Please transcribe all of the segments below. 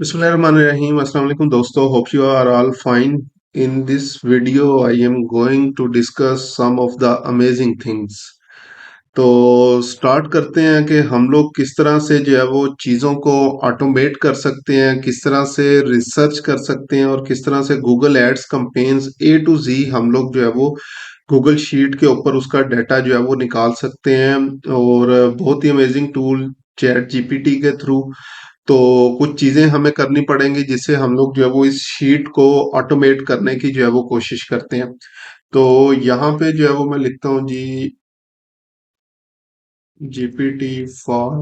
Bismillahirrahmanirrahim. Assalamu alaikum दोस्तों. Hope you are all fine. In this video, I am going to discuss some of the amazing things. तो start करते हैं कि हम लोग किस तरह से जो है वो चीज़ों को ऑटोमेट कर सकते हैं, किस तरह से रिसर्च कर सकते हैं और किस तरह से Google ads campaigns A to Z हम लोग जो है वो गूगल शीट के ऊपर उसका डाटा जो है वो निकाल सकते हैं। और बहुत ही अमेजिंग टूल चैट जीपीटी के थ्रू तो कुछ चीजें हमें करनी पड़ेंगी जिससे हम लोग जो है वो इस शीट को ऑटोमेट करने की जो है वो कोशिश करते हैं। तो यहाँ पे जो है वो मैं लिखता हूँ जी जीपीटी फॉर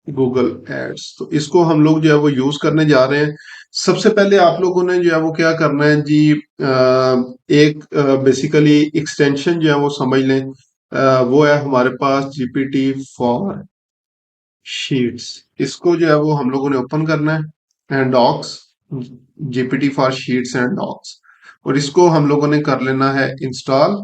गूगल एड्स। तो इसको हम लोग जो है वो यूज करने जा रहे हैं। सबसे पहले आप लोगों ने जो है वो क्या करना है जी, एक बेसिकली एक्सटेंशन जो है वो समझ लें। वो है हमारे पास जीपीटी फॉर शीट्स। इसको जो है वो हम लोगों ने ओपन करना है and docs, GPT for sheets and docs. और इसको हम लोगों ने कर लेना है इंस्टॉल।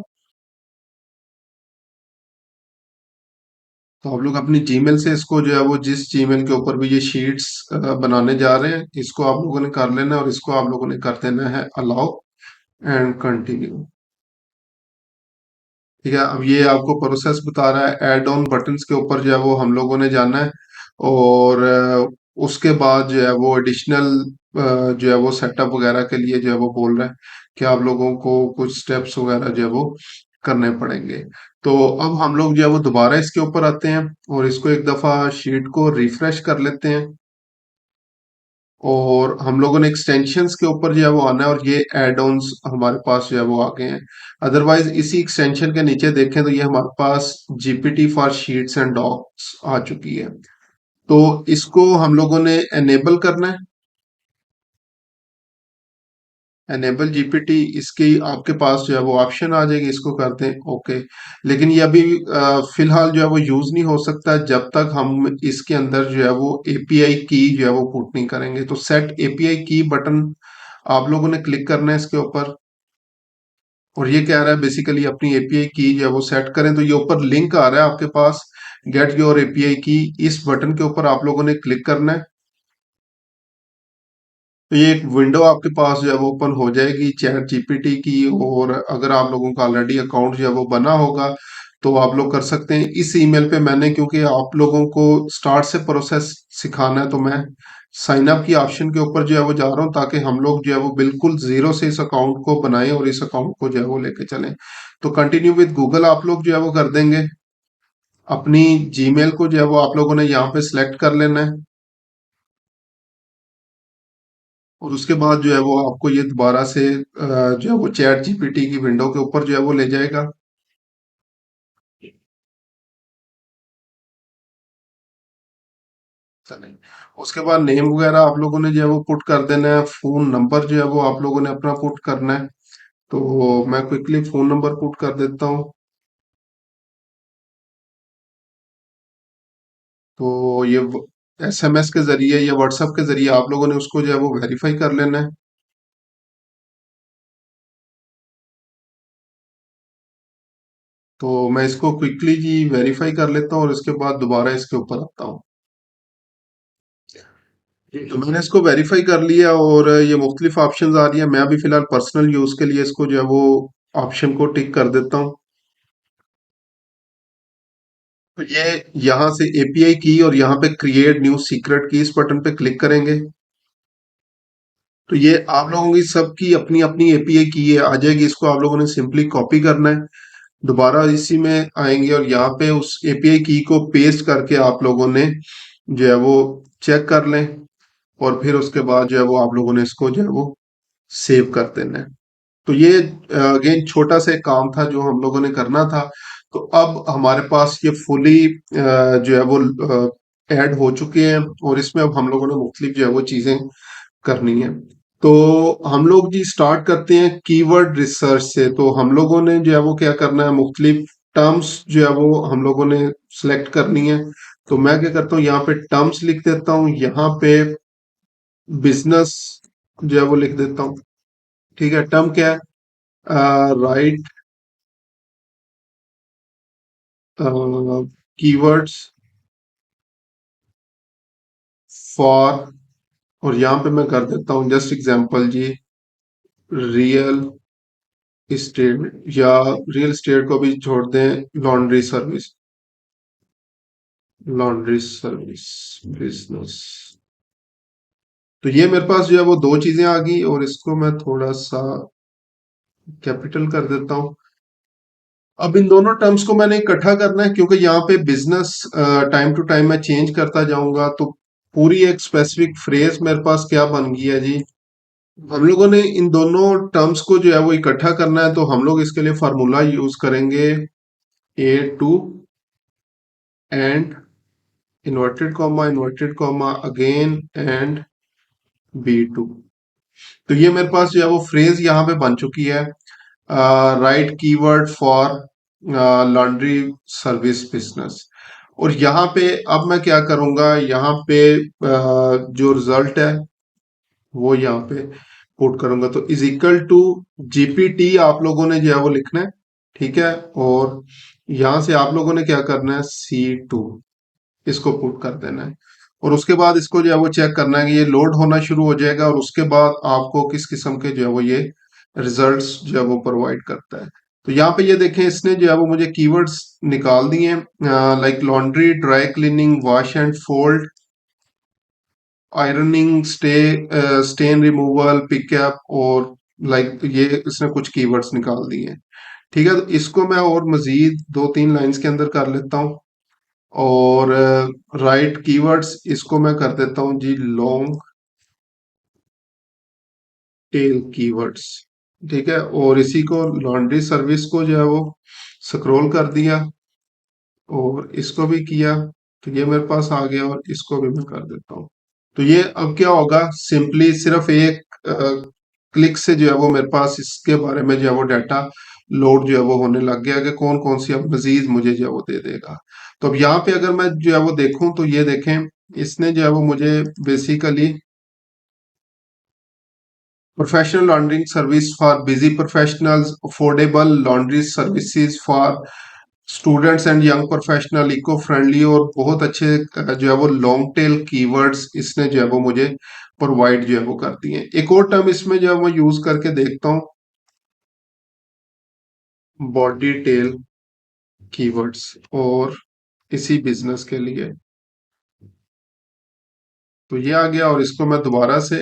तो आप लोग अपनी जीमेल से इसको जो है वो जिस जीमेल के ऊपर भी ये शीट्स बनाने जा रहे हैं इसको आप लोगों ने कर लेना है और इसको आप लोगों ने कर देना है अलाउ एंड कंटिन्यू। ठीक है, अब ये आपको प्रोसेस बता रहा है। ऐड ऑन बटन्स के ऊपर जो है वो हम लोगों ने जाना है और उसके बाद जो है वो एडिशनल जो है वो सेटअप वगैरह के लिए जो है वो बोल रहा है कि आप लोगों को कुछ स्टेप्स वगैरह जो है वो करने पड़ेंगे। तो अब हम लोग जो है वो दोबारा इसके ऊपर आते हैं और इसको एक दफा शीट को रिफ्रेश कर लेते हैं और हम लोगों ने एक्सटेंशंस के ऊपर जो है वो आना है और ये एड ऑन्स हमारे पास जो है वो आ गए हैं। अदरवाइज इसी एक्सटेंशन के नीचे देखें तो ये हमारे पास GPT for sheets and docs आ चुकी है। तो इसको हम लोगों ने एनेबल करना है। एनेबल जीपीटी, इसकी आपके पास जो है वो ऑप्शन आ जाएगी, इसको करते हैं ओके। लेकिन ये अभी फिलहाल जो है वो यूज नहीं हो सकता जब तक हम इसके अंदर जो है वो एपीआई की जो है वो पुट नहीं करेंगे। तो सेट एपीआई की बटन आप लोगों ने क्लिक करना है इसके ऊपर और ये कह रहा है बेसिकली अपनी एपीआई की जो है वो सेट करें। तो ये ऊपर लिंक आ रहा है आपके पास, गेट योर एपीआई की। इस बटन के ऊपर आप लोगों ने क्लिक करना है। तो ये एक विंडो आपके पास जो है वो ओपन हो जाएगी चैट जीपीटी की। और अगर आप लोगों का ऑलरेडी अकाउंट जो है वो बना होगा तो आप लोग कर सकते हैं। इस ईमेल पे मैंने, क्योंकि आप लोगों को स्टार्ट से प्रोसेस सिखाना है, तो मैं साइन अप की ऑप्शन के ऊपर जो है वो जा रहा हूँ ताकि हम लोग जो है वो बिल्कुल जीरो से इस अकाउंट को बनाएं और इस अकाउंट को जो है वो लेके चलें। तो कंटिन्यू विद गूगल आप लोग जो है वो कर देंगे। अपनी जीमेल को जो है वो आप लोगों ने यहाँ पे सिलेक्ट कर लेना है और उसके बाद जो है वो आपको ये दोबारा से जो है वो चैट जीपीटी की विंडो के ऊपर जो है वो ले जाएगा। चलें, उसके बाद नेम वगैरह आप लोगों ने जो है वो पुट कर देना है। फोन नंबर जो है वो आप लोगों ने अपना पुट करना है। तो मैं क्विकली फोन नंबर पुट कर देता हूँ। तो ये एसएमएस के जरिए या व्हाट्सएप के जरिए आप लोगों ने उसको जो है वो वेरीफाई कर लेना है। तो मैं इसको क्विकली जी वेरीफाई कर लेता हूँ और इसके बाद दोबारा इसके ऊपर आता हूँ। तो मैंने इसको वेरीफाई कर लिया और ये मुख्तलिफ ऑप्शंस आ रही है। मैं अभी फिलहाल पर्सनल यूज के लिए इसको जो है वो ऑप्शन को टिक कर देता हूँ। तो ये यहाँ से एपीआई की और यहाँ पे क्रिएट न्यू सीक्रेट की इस बटन पे क्लिक करेंगे तो ये आप लोगों की सबकी अपनी अपनी एपीआई की है आ जाएगी। इसको आप लोगों ने सिंपली कॉपी करना है, दोबारा इसी में आएंगे और यहाँ पे उस एपीआई की को पेस्ट करके आप लोगों ने जो है वो चेक कर लें और फिर उसके बाद जो है वो आप लोगों ने इसको जो है वो सेव कर देना है। तो ये अगेन छोटा सा एक काम था जो हम लोगों ने करना था। तो अब हमारे पास ये फुली जो है वो ऐड हो चुके हैं और इसमें अब हम लोगों ने मुख्तलिफ जो है वो चीजें करनी है। तो हम लोग जी स्टार्ट करते हैं कीवर्ड रिसर्च से। तो हम लोगों ने जो है वो क्या करना है, मुख्तलिफ टर्म्स जो है वो हम लोगों ने सिलेक्ट करनी है। तो मैं क्या करता हूँ, यहाँ पे टर्म्स लिख देता हूँ, यहाँ पे बिजनेस जो है वो लिख देता हूँ। ठीक है, टर्म क्या है, राइट कीवर्ड्स फॉर और यहाँ पे मैं कर देता हूँ जस्ट एग्जांपल जी, रियल इस्टेट, या रियल इस्टेट को भी छोड़ दें, laundry service, laundry service business. तो ये मेरे पास जो है वो दो चीजें आ गई, और इसको मैं थोड़ा सा कैपिटल कर देता हूँ। अब इन दोनों टर्म्स को मैंने इकट्ठा करना है, क्योंकि यहाँ पे बिजनेस टाइम टू टाइम मैं चेंज करता जाऊंगा, तो पूरी एक स्पेसिफिक फ्रेज मेरे पास क्या बन गई है जी। हम लोगों ने इन दोनों टर्म्स को जो है वो इकट्ठा करना है, तो हम लोग इसके लिए फार्मूला यूज करेंगे, A2 and inverted comma again and B2। तो ये मेरे पास जो है वो फ्रेज यहाँ पे बन चुकी है, right keyword for laundry service business. और यहाँ पे अब मैं क्या करूंगा, यहाँ पे जो रिजल्ट है वो यहाँ पे पुट करूंगा, तो इज इक्वल टू जीपीटी आप लोगों ने जो है वो लिखना है, ठीक है। और यहां से आप लोगों ने क्या करना है, C2 इसको पुट कर देना है। और उसके बाद इसको जो है वो चेक करना है कि ये लोड होना शुरू हो जाएगा, और उसके बाद आपको किस किस्म के जो है वो ये रिजल्ट्स जो है वो प्रोवाइड करता है। तो यहाँ पे ये देखें, इसने जो है वो मुझे कीवर्ड्स निकाल दिए, like laundry, dry cleaning, wash and fold, ironing, stain removal, pickup, और लाइक ये इसने कुछ कीवर्ड्स निकाल दिए हैं। ठीक है, तो इसको मैं और मजीद दो तीन लाइंस के अंदर कर लेता हूँ। और राइट कीवर्ड्स इसको मैं कर देता हूँ जी, लॉन्ग टेल कीवर्ड्स। ठीक है, और इसी को लॉन्ड्री सर्विस को जो है वो स्क्रॉल कर दिया, और इसको भी किया, तो ये मेरे पास आ गया, और इसको भी मैं कर देता हूँ। तो ये अब क्या होगा, सिंपली सिर्फ एक क्लिक से जो है वो मेरे पास इसके बारे में जो है वो डाटा लोड जो है वो होने लग गया, कि कौन कौन सी अब मजीद मुझे जो है वो दे देगा। तो अब यहाँ पे अगर मैं जो है वो देखूं, तो ये देखें, इसने जो है वो मुझे basically professional laundering service for busy professionals, affordable laundry services for students and young professional, eco friendly, और बहुत अच्छे जो है वो लॉन्ग टेल कीवर्ड्स इसने जो है वो मुझे प्रोवाइड जो है वो कर दिए। एक और टर्म इसमें जो है वो यूज करके देखता हूँ, बॉडी टेल कीवर्ड्स, और इसी बिजनेस के लिए। तो ये आ गया, और इसको मैं दोबारा से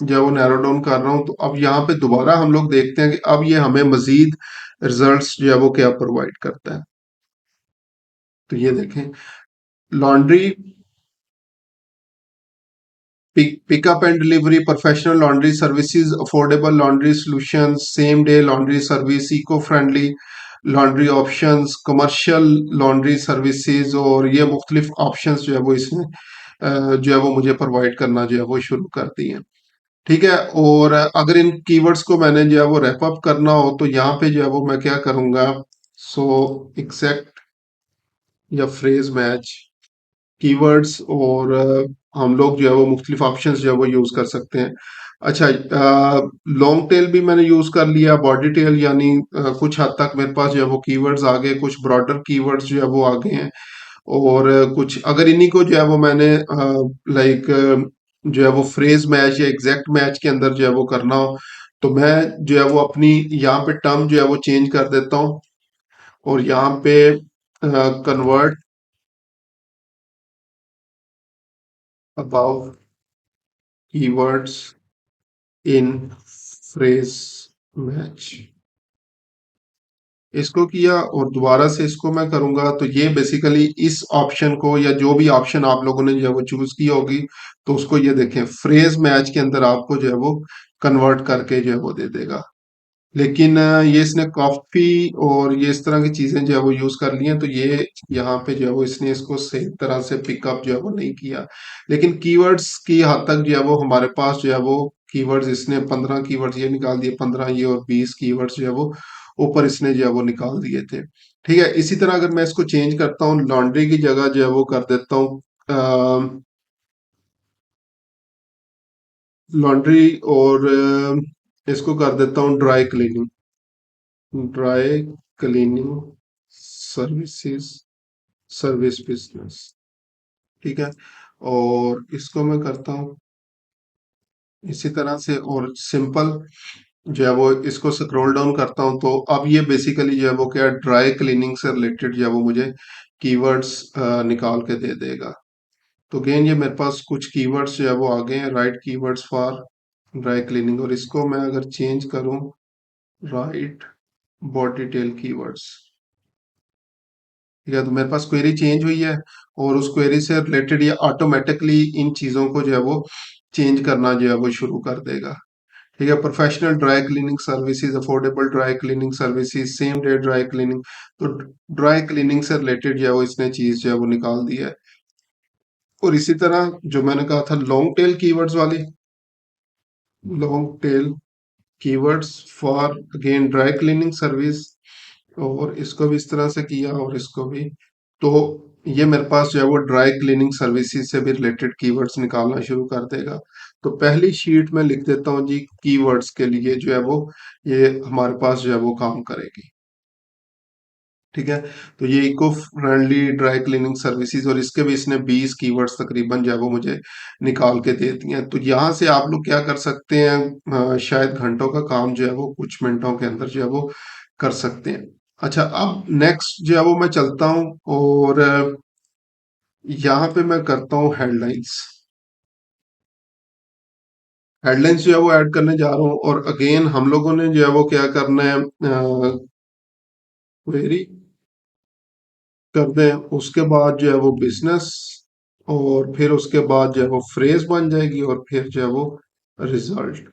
जो है वो नैरो डाउन कर रहा हूँ, तो अब यहाँ पे दोबारा हम लोग देखते हैं कि अब ये हमें मजीद रिजल्ट्स जो है वो क्या प्रोवाइड करता है। तो ये देखें, laundry, pickup and delivery, professional laundry services, affordable laundry solutions, same day laundry service, eco friendly laundry options, commercial laundry services, और ये मुख्तलिफ ऑप्शंस जो है वो इसने जो है वो मुझे प्रोवाइड करना जो है वो शुरू कर दिए। ठीक है, और अगर इन कीवर्ड्स को मैंने जो है वो रैप अप करना हो, तो यहाँ पे जो है वो मैं क्या करूंगा, सो एग्जैक्ट या फ्रेज मैच कीवर्ड्स, और हम लोग जो है वो मुख्तलिफ ऑप्शंस जो है वो यूज कर सकते हैं। अच्छा, लॉन्ग टेल भी मैंने यूज कर लिया, बॉडी टेल, यानी कुछ हद तक मेरे पास जो है वो कीवर्ड्स आ गए, कुछ ब्रॉडर कीवर्ड्स जो है वो आ गए हैं। और कुछ अगर इन्हीं को जो है वो मैंने लाइक जो है वो फ्रेज मैच या एग्जैक्ट मैच के अंदर जो है वो करना हो, तो मैं जो है वो अपनी यहाँ पे टर्म जो है वो चेंज कर देता हूँ, और यहाँ पे convert about keywords in phrase match, इसको किया, और दोबारा से इसको मैं करूंगा, तो ये बेसिकली इस ऑप्शन को, या जो भी ऑप्शन आप लोगों ने जो है वो चूज की होगी, तो उसको ये देखें फ्रेज मैच के अंदर आपको जो है वो कन्वर्ट करके जो है वो दे देगा। लेकिन ये इसने कॉफी और ये इस तरह की चीजें जो है वो यूज कर ली हैं, तो ये यहाँ पे जो है वो इसने इसको सही तरह से पिकअप जो है वो नहीं किया। लेकिन कीवर्ड्स की हद तक जो है वो हमारे पास जो है वो कीवर्ड्स इसने 15 कीवर्ड्स ये निकाल दिए, 15 ये, और 20 कीवर्ड्स जो है वो ऊपर इसने जो है वो निकाल दिए थे। ठीक है, इसी तरह अगर मैं इसको चेंज करता हूँ, लॉन्ड्री की जगह जो है वो कर देता हूँ लॉन्ड्री, और इसको कर देता हूँ dry cleaning, dry cleaning services, service business. ठीक है, और इसको मैं करता हूँ इसी तरह से और सिंपल जो है वो इसको स्क्रॉल डाउन करता हूं तो अब ये बेसिकली जो है वो क्या ड्राई क्लीनिंग से रिलेटेड जो है वो मुझे कीवर्ड्स निकाल के दे देगा। तो अगेन ये मेरे पास कुछ कीवर्ड्स जो है वो आ गए हैं, right keywords for dry cleaning, और इसको मैं अगर चेंज करूं, राइट बॉडी डिटेल कीवर्ड्स, ठीक है, तो मेरे पास क्वेरी चेंज हुई है और उस क्वेरी से रिलेटेड ये ऑटोमेटिकली इन चीजों को जो है वो चेंज करना जो है वो शुरू कर देगा। ठीक है, professional dry cleaning services, affordable dry cleaning services, same day dry cleaning. तो ड्राई क्लीनिंग से रिलेटेड जो है वो इसने चीज जो है वो निकाल दी है। और इसी तरह जो मैंने कहा था लॉन्ग टेल कीवर्ड्स वाली, long tail keywords for again dry cleaning service, और इसको भी इस तरह से किया और इसको भी। तो ये मेरे पास जो है वो ड्राई क्लीनिंग सर्विसेज से भी रिलेटेड कीवर्ड्स निकालना शुरू कर देगा। तो पहली शीट में लिख देता हूँ जी कीवर्ड्स के लिए जो है वो ये हमारे पास जो है वो काम करेगी। ठीक है, तो ये eco friendly dry cleaning services, और इसके भी इसने 20 कीवर्ड्स तकरीबन जो है वो मुझे निकाल के दे दिए हैं। तो यहाँ से आप लोग क्या कर सकते हैं, शायद घंटों का काम जो है वो कुछ मिनटों के अंदर जो है वो कर सकते हैं। अच्छा, अब नेक्स्ट जो है वो मैं चलता हूँ और यहाँ पे मैं करता हूँ हेडलाइंस। हेडलाइंस जो है वो ऐड करने जा रहा हूँ, और अगेन हम लोगों ने जो है वो क्या करना है, क्वेरी कर दें, उसके बाद जो है वो बिजनेस, और फिर उसके बाद जो है वो फ्रेज बन जाएगी, और फिर जो है वो रिजल्ट।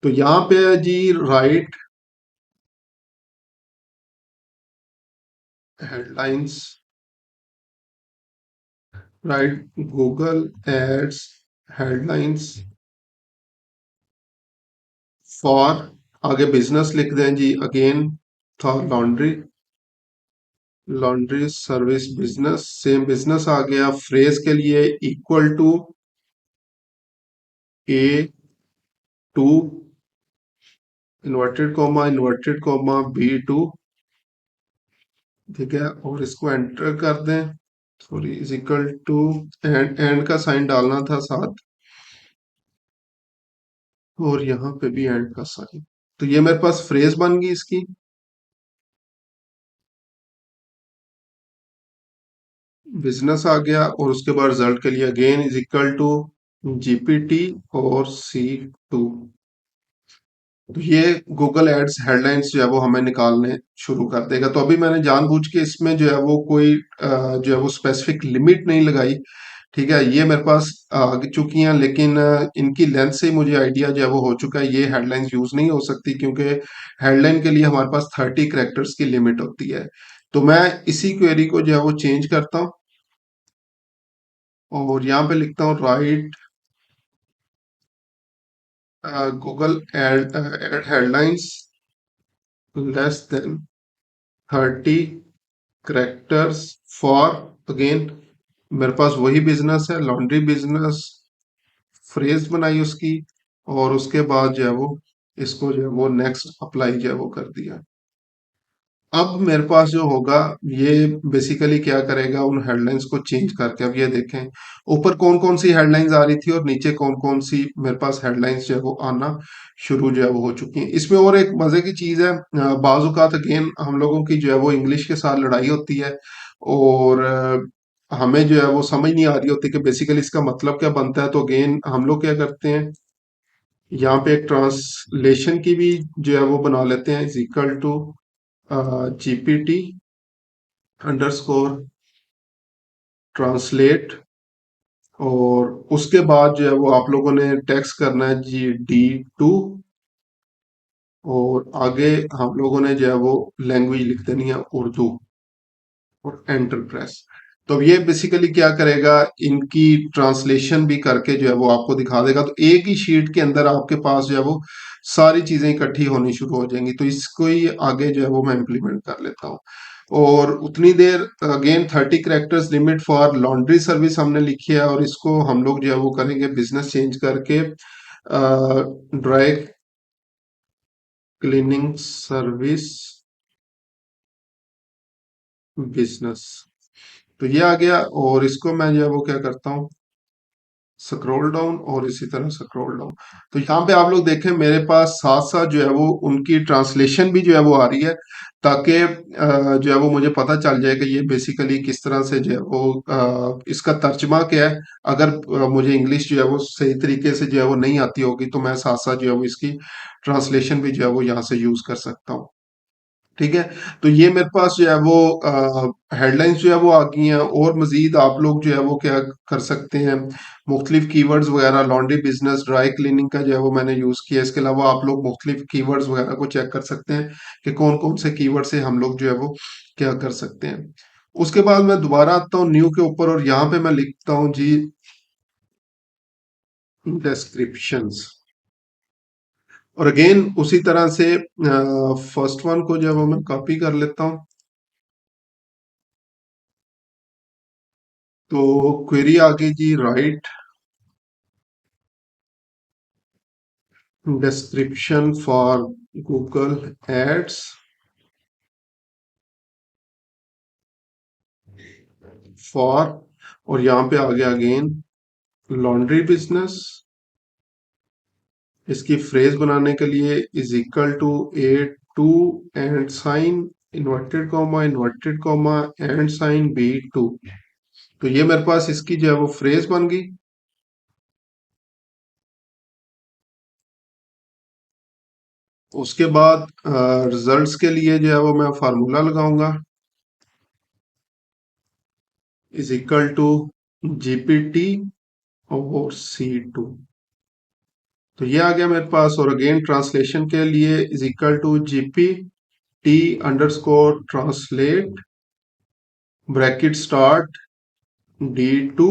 तो यहाँ पे है जी write headlines, write Google ads headlines for, आगे बिजनेस लिख दें जी again, for laundry, laundry service business, same business आ गया। फ्रेज के लिए equal to A2 inverted comma B2, ठीक है, और इसको एंटर कर दें। Sorry, is equal to and का साइन डालना था साथ, और यहाँ पे भी एंड का साइन। तो ये मेरे पास फ्रेज बन गई इसकी। बिजनेस आ गया, और उसके बाद रिजल्ट के लिए again is equal to GPT और C2। तो ये गूगल एड्स हेडलाइंस जो है वो हमें निकालने शुरू कर देगा। तो अभी मैंने जानबूझ के इसमें जो है वो कोई जो है वो स्पेसिफिक लिमिट नहीं लगाई। ठीक है, ये मेरे पास आ चुकी हैं, लेकिन इनकी लेंथ से ही मुझे आइडिया जो है वो हो चुका है, ये हेडलाइंस यूज नहीं हो सकती क्योंकि हेडलाइन के लिए हमारे पास 30 कैरेक्टर्स की लिमिट होती है। तो मैं इसी क्वेरी को जो है वो चेंज करता हूँ, और यहाँ पे लिखता हूँ right Google ad headlines less than 30 characters for, again मेरे पास वही बिजनेस है, लॉन्ड्री बिजनेस, फ्रेज बनाई उसकी, और उसके बाद जो है वो इसको जो है वो नेक्स्ट अप्लाई जो है वो कर दिया। अब मेरे पास जो होगा, ये बेसिकली क्या करेगा, उन हेडलाइंस को चेंज करके, अब ये देखें ऊपर कौन कौन सी हेडलाइंस आ रही थी और नीचे कौन कौन सी मेरे पास हेडलाइंस जो है वो आना शुरू जो है वो हो चुकी हैं। इसमें और एक मजे की चीज है, बाजुकात अगेन हम लोगों की जो है वो इंग्लिश के साथ लड़ाई होती है, और हमें जो है वो समझ नहीं आ रही होती कि बेसिकली इसका मतलब क्या बनता है। तो अगेन हम लोग क्या करते हैं, यहाँ पे एक ट्रांसलेशन की भी जो है वो बना लेते हैं, is equal to GPT underscore translate, और उसके बाद जो है वो आप लोगों ने टेक्स्ट करना है GD2, और आगे हम लोगों ने जो है वो लैंग्वेज लिख देनी है उर्दू, और एंटर प्रेस। तो अब ये बेसिकली क्या करेगा, इनकी ट्रांसलेशन भी करके जो है वो आपको दिखा देगा। तो एक ही शीट के अंदर आपके पास जो है वो सारी चीजें इकट्ठी होनी शुरू हो जाएंगी। तो इसको ही आगे जो है वो मैं इम्प्लीमेंट कर लेता हूँ, और उतनी देर again 30 characters limit for laundry service हमने लिखी है, और इसको हम लोग जो है वो करेंगे बिजनेस चेंज करके ड्राई क्लीनिंग सर्विस बिजनेस। तो ये आ गया, और इसको मैं जो है वो क्या करता हूँ, स्क्रॉल डाउन और इसी तरह स्क्रॉल डाउन। तो यहाँ पे आप लोग देखें मेरे पास साथ साथ जो है वो उनकी ट्रांसलेशन भी जो है वो आ रही है, ताकि जो है वो मुझे पता चल जाए कि ये बेसिकली किस तरह से जो है वो इसका तर्जमा क्या है। अगर मुझे इंग्लिश जो है वो सही तरीके से जो है वो नहीं आती होगी तो मैं साथ साथ जो है वो इसकी ट्रांसलेशन भी जो है वो यहाँ से यूज कर सकता हूँ। ठीक है। तो ये मेरे पास जो है वो हेडलाइंस जो है वो आ गई हैं, और मजीद आप लोग जो है वो क्या कर सकते हैं, मुख्तलिफ कीवर्ड्स वगैरह, लॉन्ड्री बिजनेस, ड्राई क्लीनिंग का जो है वो मैंने यूज किया। इसके अलावा आप लोग मुख्तलिफ कीवर्ड्स वगैरह को चेक कर सकते हैं कि कौन कौन से कीवर्ड से हम लोग जो है वो क्या कर सकते हैं। उसके बाद मैं दोबारा आता हूँ न्यू के ऊपर, और यहाँ पे मैं लिखता हूँ जी डिस्क्रिप्शंस। और अगेन उसी तरह से फर्स्ट वन को जो है वो मैं कॉपी कर लेता हूँ। तो क्वेरी आ गई जी, write description for Google ads for, और यहाँ पे आ गया अगेन लॉन्ड्री बिजनेस। इसकी फ्रेज बनाने के लिए is equal to A two and sign inverted comma and sign B two. तो ये मेरे पास इसकी जो है वो फ्रेज बन गई। उसके बाद रिजल्ट्स के लिए जो है वो मैं फार्मूला लगाऊंगा, इज इक्वल टू जीपीटी और C2। तो ये आ गया मेरे पास। और अगेन ट्रांसलेशन के लिए is equal to GPT _translate bracket start D2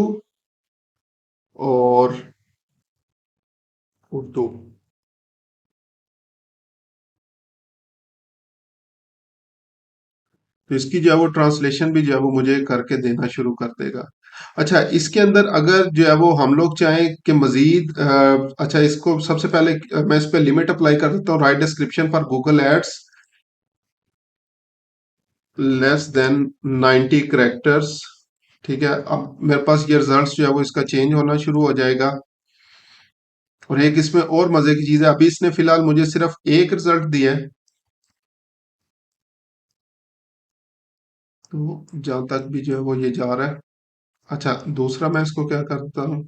और उर्दू। तो इसकी जो है वो ट्रांसलेशन भी जो है वो मुझे करके देना शुरू कर देगा। अच्छा, इसके अंदर अगर जो है वो हम लोग चाहें कि मजीद अच्छा, इसको सबसे पहले मैं इस पे लिमिट अप्लाई कर देता हूँ, write description for Google ads less than 90 characters. ठीक है, अब मेरे पास ये रिजल्ट जो है वो इसका चेंज होना शुरू हो जाएगा। और एक इसमें और मजे की चीज है, अभी इसने फिलहाल मुझे सिर्फ एक रिजल्ट दिया है। तो जहां तक भी जो है वो ये जा रहा है। अच्छा, दूसरा मैं इसको क्या करता हूँ,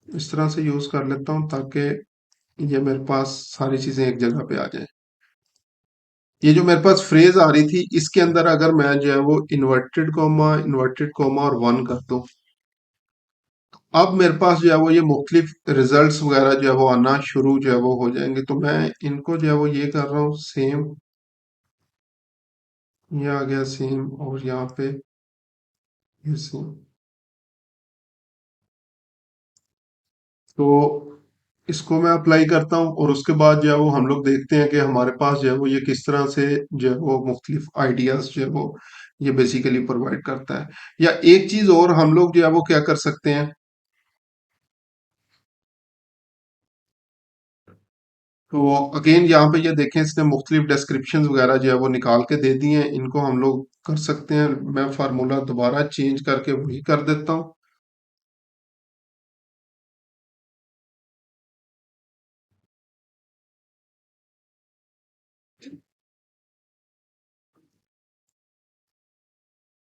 इस तरह से यूज कर लेता हूँ ताकि ये मेरे पास सारी चीजें एक जगह पे आ जाए। ये जो मेरे पास फ्रेज आ रही थी, इसके अंदर अगर मैं जो है वो इन्वर्टेड कॉमा और वन कर दूं, अब मेरे पास जो है वो ये मुख्तलिफ रिजल्ट्स वगैरह जो है वो आना शुरू जो है वो हो जाएंगे। तो मैं इनको जो है वो ये कर रहा हूँ सेम, ये आ गया सेम, और यहाँ पे ये सेम। तो इसको मैं अप्लाई करता हूँ, और उसके बाद जो है वो हम लोग देखते हैं कि हमारे पास जो है वो ये किस तरह से जो है वो मुख्तलिफ आइडियाज जो है वो ये बेसिकली प्रोवाइड करता है। या एक चीज और हम लोग जो है वो क्या कर सकते हैं, तो अगेन यहाँ पे ये देखें इसने मुख्तलिफ डिस्क्रिप्शन वगैरह जो है वो निकाल के दे दिए हैं, इनको हम लोग कर सकते हैं। मैं फार्मूला दोबारा चेंज करके वही कर देता हूँ।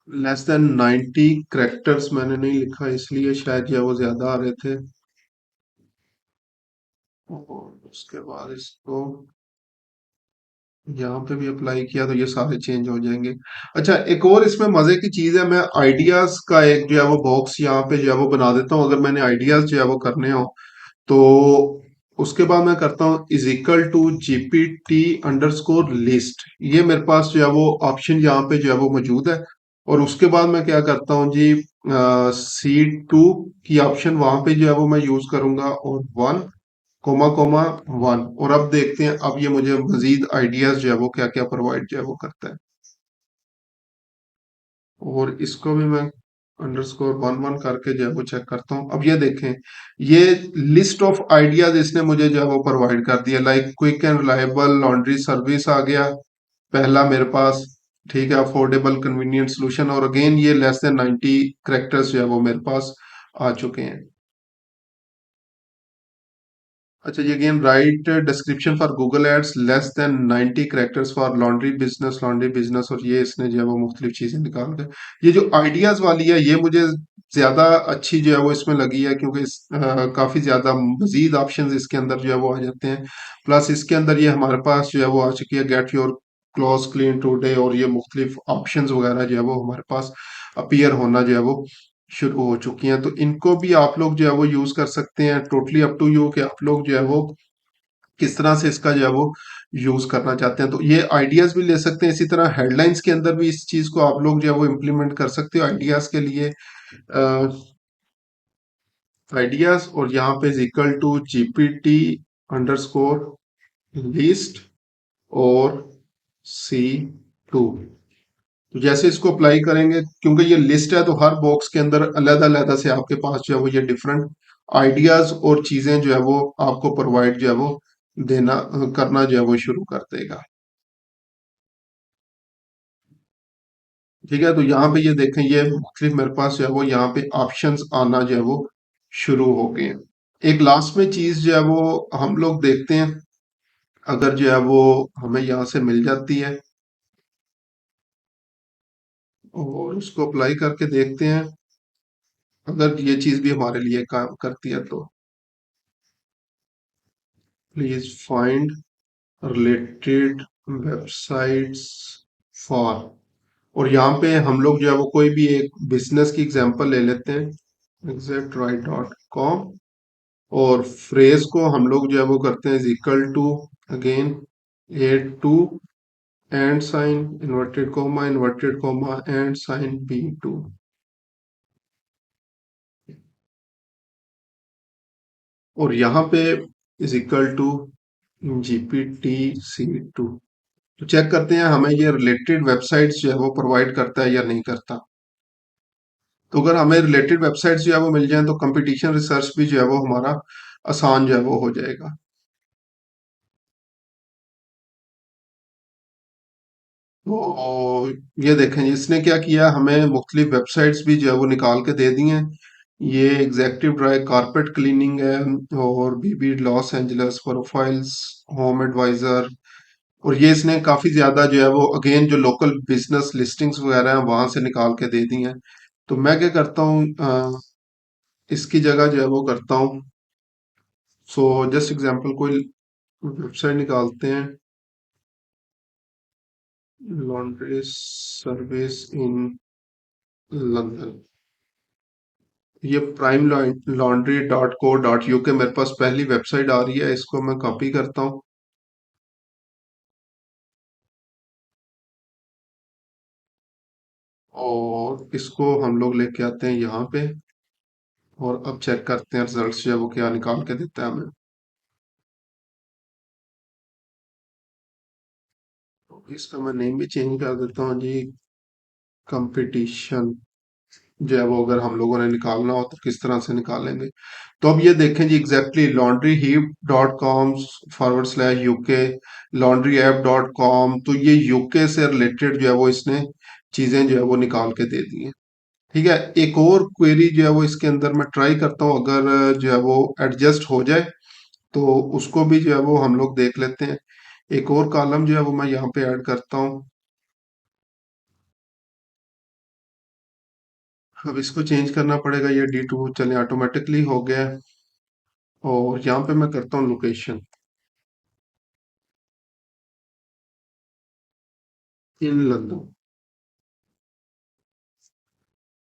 लेस देन 90 करेक्टर्स मैंने नहीं लिखा, इसलिए शायद जो है वो ज्यादा आ रहे थे। और उसके बाद इसको यहाँ पे भी अप्लाई किया तो ये सारे चेंज हो जाएंगे। अच्छा, एक और इसमें मजे की चीज है, मैं आइडियाज का एक जो है वो बॉक्स यहाँ पे जो है वो बना देता हूँ। अगर मैंने आइडियाज जो है वो करने हो तो उसके बाद मैं करता हूँ इज इक्वल टू GPT_लिस्ट। ये मेरे पास जो है वो ऑप्शन यहाँ पे जो है वो मौजूद है। और उसके बाद मैं क्या करता हूँ जी, C2 की ऑप्शन वहां पे जो है वो मैं यूज करूंगा, और वन कोमा कोमा वन। और अब देखते हैं अब ये मुझे मजीद आइडियाज जो है वो क्या क्या प्रोवाइड जो है वो करता है। और इसको भी मैं अंडरस्कोर वन वन करके जो है वो चेक करता हूँ। अब ये देखें, ये लिस्ट ऑफ आइडियाज इसने मुझे जो है वो प्रोवाइड कर दिया। Like quick and reliable laundry service आ गया पहला मेरे पास। ठीक है, अफोर्डेबल कन्वीनियंट सोल्यूशन, और अगेन ये लेस देन 90 करेक्टर्स जो है वो मेरे पास आ चुके हैं। अच्छा ये again write description for Google ads less than 90 characters for laundry business, और ये इसने जो है वो मुख्तलिफ चीजें निकाल के, ये जो आइडियाज वाली है ये मुझे ज्यादा अच्छी जो है वो इसमें लगी है, क्योंकि काफी ज्यादा मजीद ऑप्शंस इसके अंदर जो है वो आ जाते हैं। प्लस इसके अंदर ये हमारे पास जो है वो आ चुकी है get your close clean today, और ये मुख्तलिफ ऑप्शंस वगैरह जो है वो हमारे पास अपीयर होना जो है वो शुरू हो चुकी हैं। तो इनको भी आप लोग जो है वो यूज कर सकते हैं, टोटली अप टू यू कि आप लोग जो है वो किस तरह से इसका जो है वो यूज करना चाहते हैं। तो ये आइडियाज भी ले सकते हैं, इसी तरह हेडलाइंस के अंदर भी इस चीज को आप लोग जो है वो इम्प्लीमेंट कर सकते हो आइडियाज के लिए। आइडियाज और यहाँ पे equal to GPT underscore list और C2। तो जैसे इसको अप्लाई करेंगे, क्योंकि ये लिस्ट है तो हर बॉक्स के अंदर अलग अलग से आपके पास जो है वो ये डिफरेंट आइडियाज और चीजें जो है वो आपको प्रोवाइड जो है वो देना करना जो है वो शुरू कर देगा। ठीक है, तो यहाँ पे ये देखें, ये मुख्तलिफ मेरे पास जो है वो यहाँ पे ऑप्शंस आना जो है वो शुरू हो गए हैं। एक लास्ट में चीज जो है वो हम लोग देखते हैं, अगर जो है वो हमें यहाँ से मिल जाती है और उसको अप्लाई करके देखते हैं, अगर ये चीज भी हमारे लिए काम करती है तो please find related websites for, और यहाँ पे हम लोग जो है वो कोई भी एक बिजनेस की एग्जांपल ले लेते हैं exactright.com, और फ्रेज को हम लोग जो है वो करते हैं is equal to again A2 and sign inverted comma and sign B2, और यहाँ पे इज इक्वल टू GPT-C2। तो चेक करते हैं हमें ये रिलेटेड वेबसाइट्स जो है वो प्रोवाइड करता है या नहीं करता। तो अगर हमें रिलेटेड वेबसाइट्स जो है वो मिल जाए तो कंपटीशन रिसर्च भी जो है वो हमारा आसान जो है वो हो जाएगा। तो ये देखें इसने क्या किया, हमें मुख्तलिफ वेबसाइट्स भी जो है वो निकाल के दे दी हैं। ये एग्जेक्टिव ड्राई कारपेट क्लीनिंग है, और BB Los Angeles profiles, home advisor, और ये इसने काफी ज्यादा जो है वो अगेन जो लोकल बिजनेस लिस्टिंग्स वगैरह हैं वहां से निकाल के दे दी हैं। तो मैं क्या करता हूँ, इसकी जगह जो है वो करता हूँ, सो जस्ट एग्जांपल कोई वेबसाइट निकालते हैं, लॉन्ड्री सर्विस इन लंदन। ये प्राइम laundry.co.uk मेरे पास पहली वेबसाइट आ रही है, इसको मैं कॉपी करता हूँ और इसको हम लोग लेके आते हैं यहाँ पे, और अब चेक करते हैं रिजल्ट्स जो है वो क्या निकाल के देता है हमें। तो इसका मैं नेम भी चेंज कर देता हूँ जी, कंपटीशन जो है वो अगर हम लोगों ने निकालना हो तो किस तरह से निकालेंगे। तो अब ये देखें जी, एग्जैक्टली laundryheap.com /UK, laundryApp.com, तो ये यूके से रिलेटेड जो है वो इसने चीजें जो है वो निकाल के दे दी हैं। ठीक है, एक और क्वेरी जो है वो इसके अंदर मैं ट्राई करता हूँ, अगर जो है वो एडजस्ट हो जाए तो उसको भी जो है वो हम लोग देख लेते हैं। एक और कॉलम जो है वो मैं यहाँ पे ऐड करता हूँ। अब इसको चेंज करना पड़ेगा, ये D2 चले ऑटोमेटिकली हो गया है। और यहाँ पे मैं करता हूँ लोकेशन इन लंदन,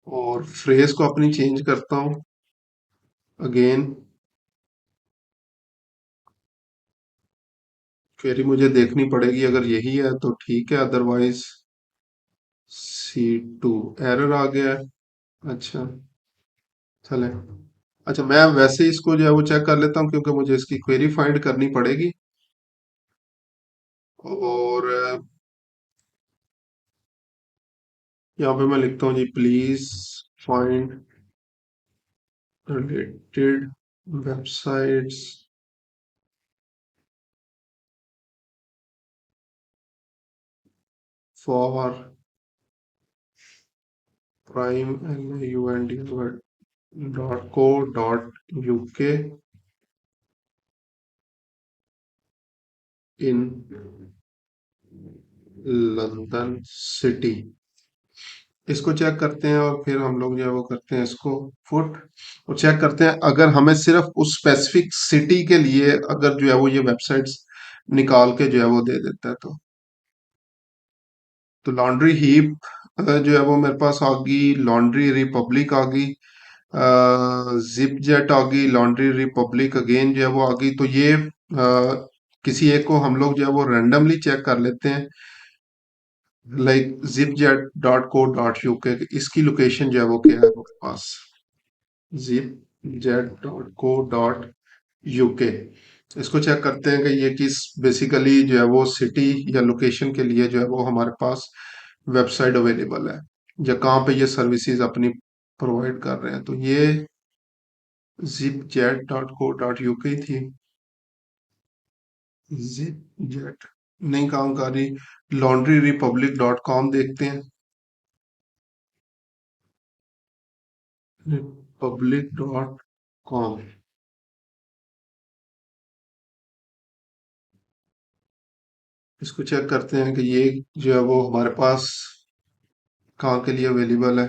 और फ्रेज को अपनी चेंज करता हूँ अगेन। क्वेरी मुझे देखनी पड़ेगी, अगर यही है तो ठीक है, अदरवाइज C2 एरर आ गया है। अच्छा, चले। अच्छा मैं वैसे ही इसको जो है वो चेक कर लेता हूँ, क्योंकि मुझे इसकी क्वेरी फाइंड करनी पड़ेगी। और यहाँ पे मैं लिखता हूँ जी please find related websites for prime LAUND.co.uk इन लंदन सिटी, इसको चेक करते हैं और फिर हम लोग जो है वो करते हैं इसको फुट और चेक करते हैं अगर हमें सिर्फ उस स्पेसिफिक सिटी के लिए अगर जो है वो ये वेबसाइट्स निकाल के जो है वो दे देता है। तो लॉन्ड्री हीप जो है वो मेरे पास आ गई, लॉन्ड्री रिपब्लिक आ गई, जिप जेट आ गई, लॉन्ड्री रिपब्लिक अगेन जो है वो आ गई। तो ये किसी एक को हम लोग जो है वो रैंडमली चेक कर लेते हैं, लाइक zipjet.co.uk, इसकी लोकेशन जो है वो क्या है हमारे पास, zipjet.co.uk। इसको चेक करते हैं कि ये किस बेसिकली जो है वो सिटी या लोकेशन के लिए जो है वो हमारे पास वेबसाइट अवेलेबल है या कहाँ पे ये सर्विसेज अपनी प्रोवाइड कर रहे हैं। तो ये zipjet.co.uk थी। zipjet नहीं काम कर रही। लॉन्ड्री रिपब्लिक डॉट कॉम देखते हैं, republic.com। इसको चेक करते हैं कि ये जो है वो हमारे पास कहाँ के लिए अवेलेबल है।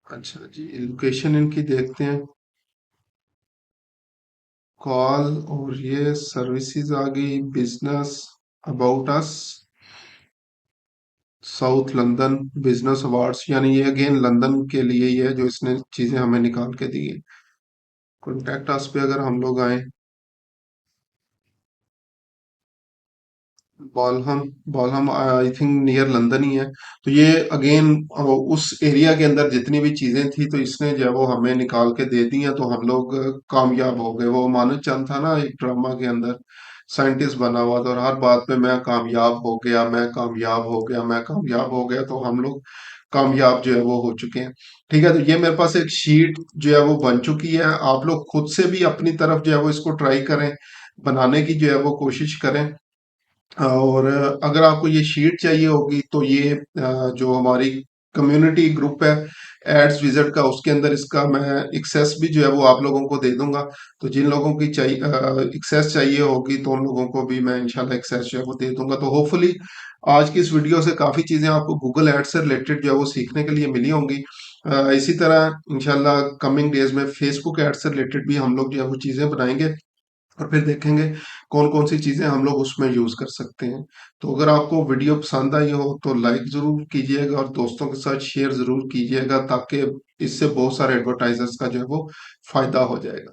अच्छा जी, लोकेशन इनकी देखते हैं, कॉल, और ये सर्विसेज आ गई, business, about us, south London business awards, यानी ये अगेन लंदन के लिए ही है जो इसने चीजें हमें निकाल के दी है। कॉन्टैक्ट अस पे अगर हम लोग आए, बॉलहम, बॉलहम आई थिंक नियर लंदन ही है। तो ये अगेन उस एरिया के अंदर जितनी भी चीजें थी तो इसने जो है वो हमें निकाल के दे दी हैं, तो हम लोग कामयाब हो गए। वो मानव चंद था ना एक ड्रामा के अंदर, साइंटिस्ट बना हुआ था और हर बात पे मैं कामयाब हो गया, मैं कामयाब हो गया, मैं कामयाब हो गया। तो हम लोग कामयाब जो है वो हो चुके हैं। ठीक है, तो ये मेरे पास एक शीट जो है वो बन चुकी है। आप लोग खुद से भी अपनी तरफ जो है वो इसको ट्राई करें, बनाने की जो है वो कोशिश करें। और अगर आपको ये शीट चाहिए होगी तो ये जो हमारी कम्युनिटी ग्रुप है एड्स विजिट का, उसके अंदर इसका मैं एक्सेस भी जो है वो आप लोगों को दे दूंगा। तो जिन लोगों की चाहिए एक्सेस चाहिए होगी तो उन लोगों को भी मैं इंशाल्लाह एक्सेस जो है वो दे दूंगा। तो होपफुली आज की इस वीडियो से काफी चीजें आपको गूगल एड्स से रिलेटेड जो है वो सीखने के लिए मिली होंगी। इसी तरह इंशाल्लाह कमिंग डेज में फेसबुक एड्स से रिलेटेड भी हम लोग जो है वो चीजें बनाएंगे और फिर देखेंगे कौन कौन सी चीजें हम लोग उसमें यूज कर सकते हैं। तो अगर आपको वीडियो पसंद आई हो तो लाइक जरूर कीजिएगा और दोस्तों के साथ शेयर जरूर कीजिएगा, ताकि इससे बहुत सारे एडवर्टाइजर्स का जो है वो फायदा हो जाएगा।